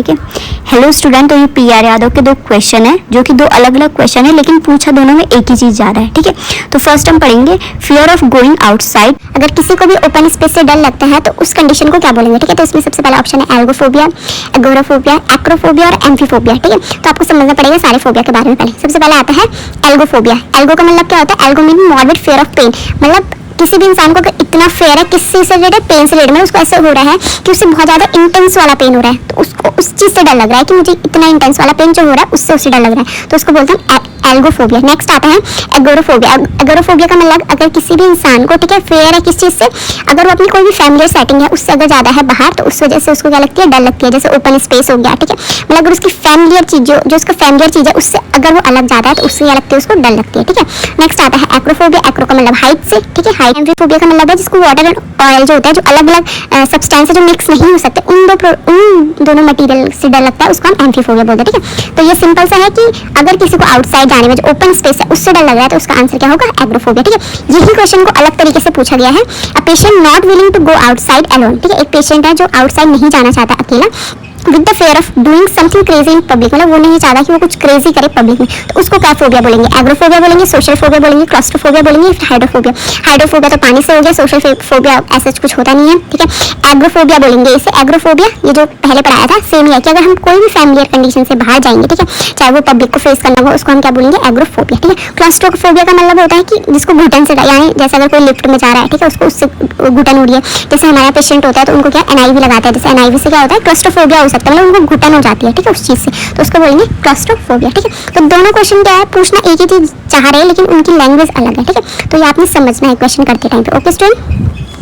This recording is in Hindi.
ठीक है। हेलो स्टूडेंट, तो ये PR यादव के दो क्वेश्चन है जो कि दो अलग अलग क्वेश्चन है, लेकिन पूछा दोनों में एक ही चीज जा रहा है। ठीक है, तो फर्स्ट हम पढ़ेंगे फियर ऑफ गोइंग आउटसाइड। अगर किसी को भी ओपन स्पेस से डर लगता है तो उस कंडीशन को क्या बोलेंगे। ठीक है, तो इसमें सबसे पहला ऑप्शन है एल्गोफोबिया, एगोराफोबिया, एक्रोफोबिया और एम्फीफोबिया। ठीक है, तो आपको समझना पड़ेगा सारे फोबिया के बारे में। पहले सबसे पहले आता है एल्गोफोबिया। एल्गो का मतलब क्या होता है? Algo mean moderate fear of pain. मतलब किसी भी इंसान को इतना फेयर है किसी से रिलेटेड, पेन से रिलेटेड, मतलब उसको ऐसे हो रहा है कि उससे बहुत ज्यादा इंटेंस वाला पेन हो रहा है, तो उसको उस चीज से डर लग रहा है कि मुझे इतना इंटेंस वाला पेन जो हो रहा है उससे उसे डर लग रहा है, तो उसको बोलते हैं एल्गोफोबिया। नेक्स्ट आता है एगोराफोबिया। एगोराफोबिया का मतलब अगर किसी भी इंसान को, ठीक है, फेयर है किस चीज से, अगर वो अपनी कोई भी फैमिलियर सेटिंग है उससे अगर ज्यादा है बाहर, तो उस वजह से उसको क्या लगती है? डर लगती है। जैसे ओपन स्पेस हो गया, ठीक है, मतलब अगर उसकी फैमिलियर चीज जो उसका फैमिलियर चीज है उससे अगर वो अलग ज्यादा है तो उससे क्या लगती है? उसको डर लगती है। ठीक है, नेक्स्ट आता है एक्रोफोबिया। एक्रो का मतलब हाइट से, ठीक है, हाइट। एम्फीफोबिया का मतलब है जिसको वाटर एंड ऑयल जो होता है, जो अलग अलग सब्सटेंस है जो मिक्स नहीं हो सकते, उन दोनों मटेरियल से डर लगता है, उसको हम एम्फीफोबिया बोलते हैं। ठीक है, तो ये सिंपल सा है कि अगर किसी को आउटसाइड जाने में जो ओपन स्पेस है उससे डर लग रहा है तो उसका आंसर क्या होगा? एग्रोफोबिया। ठीक है, यही क्वेश्चन को अलग तरीके से पूछा गया है। A patient not willing to go outside alone. ठीक है, एक पेशेंट है जो आउटसाइड नहीं जाना चाहता अकेला, with the fair of doing something crazy in public, मतलब वो नहीं चाहता कि वो कुछ क्रेजी करे पब्लिक में, तो उसको क्या फोबिया बोलेंगे? एग्रोफोबिया बोलेंगे, सोशल फोबिया बोलेंगे, क्लॉस्ट्रोफोबिया बोलेंगे, हाइड्रोफोबिया। हाइड्रोफोबिया तो पानी से हो गया, सोशल फोबिया ऐसा कुछ होता नहीं है। ठीक है, एग्रोफोबिया बोलेंगे इसे। एग्रोफोबिया ये जो पहले पढ़ाया था सेम ही है कि अगर हम कोई भी फैमिलियर कंडीशन से बाहर जाएंगे, ठीक है, चाहे वो पब्लिक को फेस करना हो, उसको हम क्या बोलेंगे? एग्रोफोबिया। ठीक है, क्लॉस्ट्रोफोबिया का मतलब होता है कि जिसको घुटन से, यानी जैसे अगर कोई लिफ्ट में जा रहा है, ठीक है, उसको उससे घुटन हो रही है। जैसे हमारा पेशेंट होता है तो उनको क्या NIV लगाता है, जैसे NIV से क्या होता है? क्लॉस्ट्रोफोबिया हो सकता है, मतलब उनको घुटन हो जाती है, ठीक है, उस चीज से, तो उसको बोलेंगे क्लॉस्ट्रोफोबिया। ठीक है, तो दोनों क्वेश्चन क्या है? पूछना एक ही चीज चाह रहे हैं लेकिन उनकी लैंग्वेज अलग है। ठीक है, तो ये आपने समझना है क्वेश्चन करते टाइम पे। Okay student.